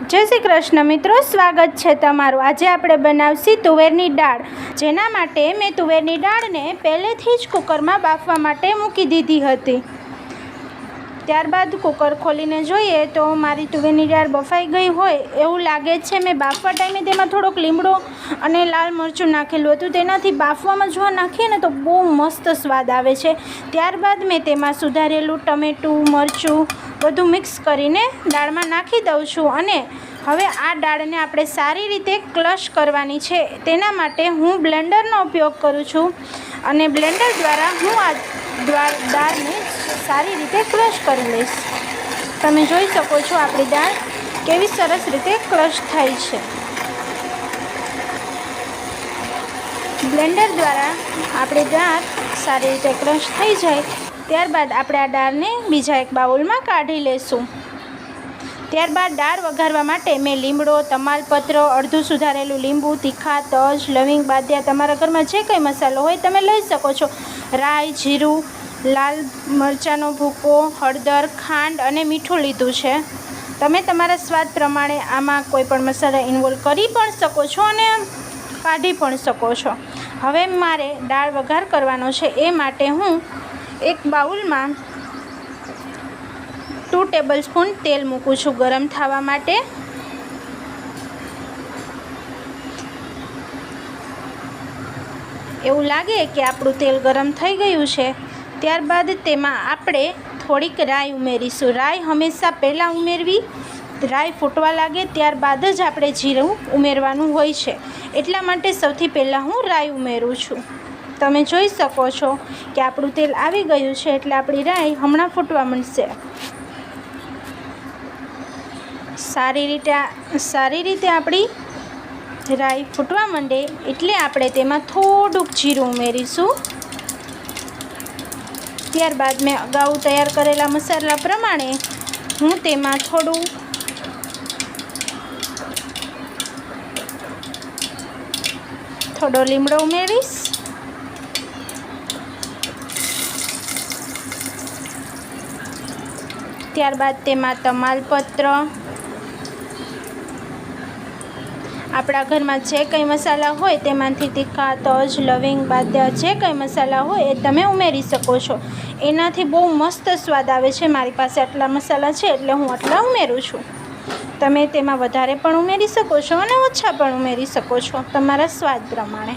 जय श्री कृष्ण मित्रों, स्वागत है तमारुं। आज आपणे बनावशी तुवेरनी दाळ। जेना माटे मैं तुवेरनी दाळने पहेलेथी ज कुकरमां बाफवा माटे मूकी दीधी हती। त्यारबाद कुकर खोलीने जोईए तो मारी तुवेरनी दाळ बफाई गई होय एवुं लागे छे। मैं बाफवा टाइमे तेमां थोड़ोक લીમડો अने लाल मरचुं नाखेलुं हतुं, तेनाथी बाफवामां जो नाखीए ने तो बहु मस्त स्वाद आवे छे। त्यारबाद मैं तेमां सुधारेलुं टमेटું मरचुं બધું મિક્સ કરીને દાળમાં નાખી દઉં છું અને હવે આ દાળને આપણે સારી રીતે ક્રશ કરવાની છે। તેના માટે હું બ્લેન્ડરનો ઉપયોગ કરું છું અને બ્લેન્ડર દ્વારા હું આ દાળને સારી રીતે ક્રશ કરી લઈશ। તમે જોઈ શકો છો આપણી દાળ કેવી સરસ રીતે ક્રશ થાય છે। બ્લેન્ડર દ્વારા આપણી દાળ સારી રીતે ક્રશ થઈ જાય ત્યારબાદ આપણે આ દાળને બીજા એક બાઉલમાં કાઢી લેશું। ત્યારબાદ દાળ વઘારવા માટે મેં લીમડો, તમાલપત્ર, અડધું સુધારેલું લીંબુ, તીખા, તજ, લવિંગ, બાદિયા, તમારા ઘરમાં જે કંઈ મસાલો હોય તમે લઈ શકો છો, રાઈ, જીરું, લાલ મરચાંનો ભૂકો, હળદર, ખાંડ અને મીઠું લીધું છે। તમે તમારા સ્વાદ પ્રમાણે આમાં કોઈ પણ મસાલા ઇન્વોલ્વ કરી પણ શકો છો અને કાઢી પણ શકો છો। હવે મારે દાળ વઘાર કરવાનો છે એ માટે હું एक बाउल में 2 टेबलस्पून तेल मूकूँ छूँ गरम थवा माटे। एवं लगे कि आपणुं तेल गरम थई गयुं छे त्यारबाद तेमां आपणे थोड़ीक राई उमेरीशुं। राई हमेशा पहला उमेरवी, राई फूटवा लागे त्यारबाद ज आपणे जीरुं उमेरवानुं होय छे, एटला माटे सौथी पहला हूँ राई उमेरूँ छूँ। તમે જોઈ શકો છો કે આપણું તેલ આવી ગયું છે એટલે આપણી રાઈ હમણાં ફૂટવા માંડશે। સારી રીતે આપણી રાઈ ફૂટવા માંડે એટલે આપણે તેમાં થોડુંક જીરું ઉમેરીશું। ત્યારબાદ મેં અગાઉ તૈયાર કરેલા મસાલા પ્રમાણે હું તેમાં થોડો લીમડો ઉમેરીશ। ત્યારબાદ તેમાં તમાલપત્ર, આપણા ઘરમાં જે કંઈ મસાલા હોય તેમાંથી તીખા, તજ, લવિંગ, બાદિયા જે કંઈ મસાલા હોય એ તમે ઉમેરી શકો છો। એનાથી બહુ મસ્ત સ્વાદ આવે છે। મારી પાસે આટલા મસાલા છે એટલે હું આટલા ઉમેરું છું। તમે તેમાં વધારે પણ ઉમેરી શકો છો અને ઓછા પણ ઉમેરી શકો છો તમારા સ્વાદ પ્રમાણે।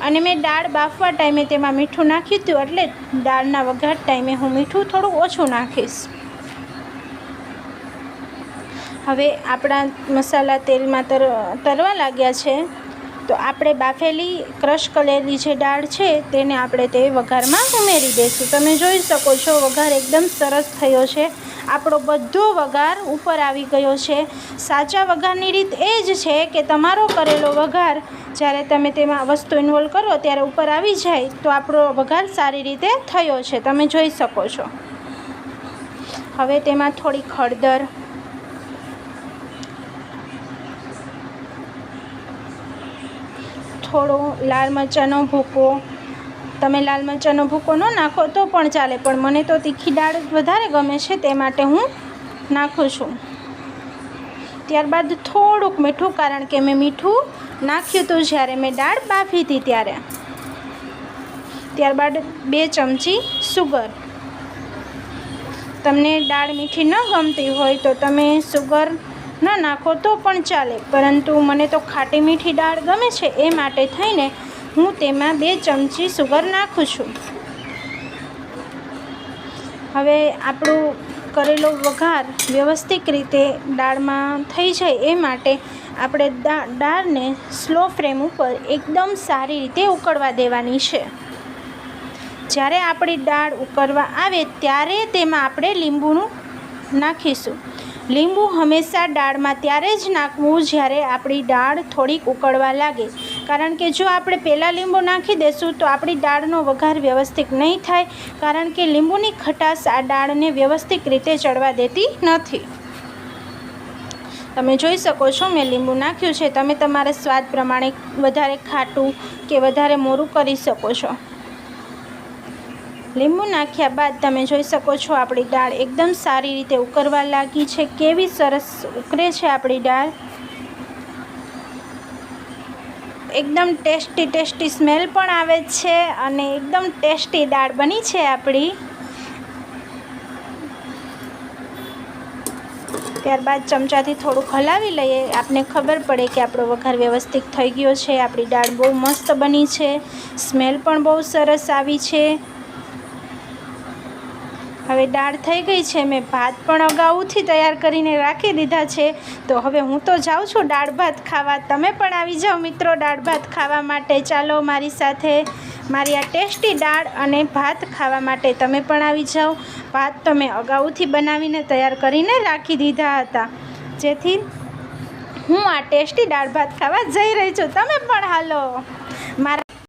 અને મેં દાળ બાફવા ટાઈમે તેમાં મીઠું નાખ્યું હતું એટલે દાળના વઘાર ટાઈમે હું મીઠું થોડું ઓછું નાખીશ। હવે આપણા મસાલા તેલમાં તરવા લાગ્યા છે તો આપણે બાફેલી ક્રશ કરેલી જે દાળ છે તેને આપણે તે વઘારમાં ઉમેરી દઈશું। તમે જોઈ શકો છો વઘાર એકદમ સરસ થયો છે। આપણો બધો વઘાર ઉપર આવી ગયો છે। સાચા વઘારની રીત એ જ છે કે તમારો કરેલો વઘાર જ્યારે તમે તેમાં વસ્તુ ઇન્વોલ્વ કરો ત્યારે ઉપર આવી જાય તો આપણો વઘાર સારી રીતે થયો છે, તમે જોઈ શકો છો। હવે તેમાં થોડીક હળદર, થોડો લાલ મરચાંનો ભૂકો, તમે લાલ મરચાંનો ભૂકો ન નાખો તો પણ ચાલે પણ મને તો તીખી દાળ વધારે ગમે છે તે માટે હું નાખું છું। ત્યારબાદ થોડુંક મીઠું, કારણ કે મેં મીઠું નાખ્યું હતું જ્યારે મેં દાળ બાફી હતી ત્યારે। ત્યારબાદ 2 ચમચી સુગર। તમને દાળ મીઠી ન ગમતી હોય તો તમે સુગર ન નાખો તો પણ ચાલે, પરંતુ મને તો ખાટી મીઠી દાળ ગમે છે એ માટે થઈને હું તેમાં 2 ચમચી સુગર નાખું છું। હવે આપણું કરેલો વઘાર વ્યવસ્થિત રીતે દાળમાં થઈ જાય એ માટે આપણે દાળને સ્લો ફ્લેમ ઉપર એકદમ સારી રીતે ઉકળવા દેવાની છે। જ્યારે આપણી દાળ ઉકળવા આવે ત્યારે તેમાં આપણે લીંબુનું નાખીશું। લીંબુ હંમેશા દાળમાં ત્યારે જ નાખવું જ્યારે આપણી દાળ થોડીક ઉકળવા લાગે, કારણ કે જો આપણે પહેલાં લીંબુ નાખી દઈશું તો આપણી દાળનો વઘાર વ્યવસ્થિત નહીં થાય, કારણ કે લીંબુની ખટાશ આ દાળને વ્યવસ્થિત રીતે ચડવા દેતી નથી। તમે જોઈ શકો છો મેં લીંબુ નાખ્યું છે। તમે તમારા સ્વાદ પ્રમાણે વધારે ખાટું કે વધારે મોરું કરી શકો છો। લીંબુ નાખ્યા બાદ તમે જોઈ શકો છો આપણી દાળ એકદમ સારી રીતે ઉકળવા લાગી છે. કેવી સરસ ઉકળે છે આપણી દાળ. એકદમ ટેસ્ટી સ્મેલ પણ આવે છે અને એકદમ ટેસ્ટી દાળ બની છે આપણી. ત્યારબાદ ચમચાથી થોડુંક હલાવી લઈએ. આપને ખબર પડે કે આપણો વઘાર વ્યવસ્થિત થઈ ગયો છે. આપણી દાળ બહુ મસ્ત બની છે. સ્મેલ પણ બહુ સરસ આવી છે. હવે દાળ થઈ ગઈ છે. મેં ભાત પણ અગાઉથી તૈયાર કરીને રાખી દીધા છે. તો હવે હું તો જાઉં છું દાળ ભાત ખાવા. તમે પણ આવી જાઓ મિત્રો દાળ ભાત ખાવા માટે. ચાલો મારી સાથે મારી આ ટેસ્ટી દાળ અને ભાત ખાવા માટે તમે પણ આવી જાઓ. ભાત તો મેં અગાઉથી બનાવીને તૈયાર કરીને રાખી દીધા હતા, જેથી હું આ ટેસ્ટી દાળ ભાત ખાવા જઈ રહી છું. તમે પણ હાલો મારા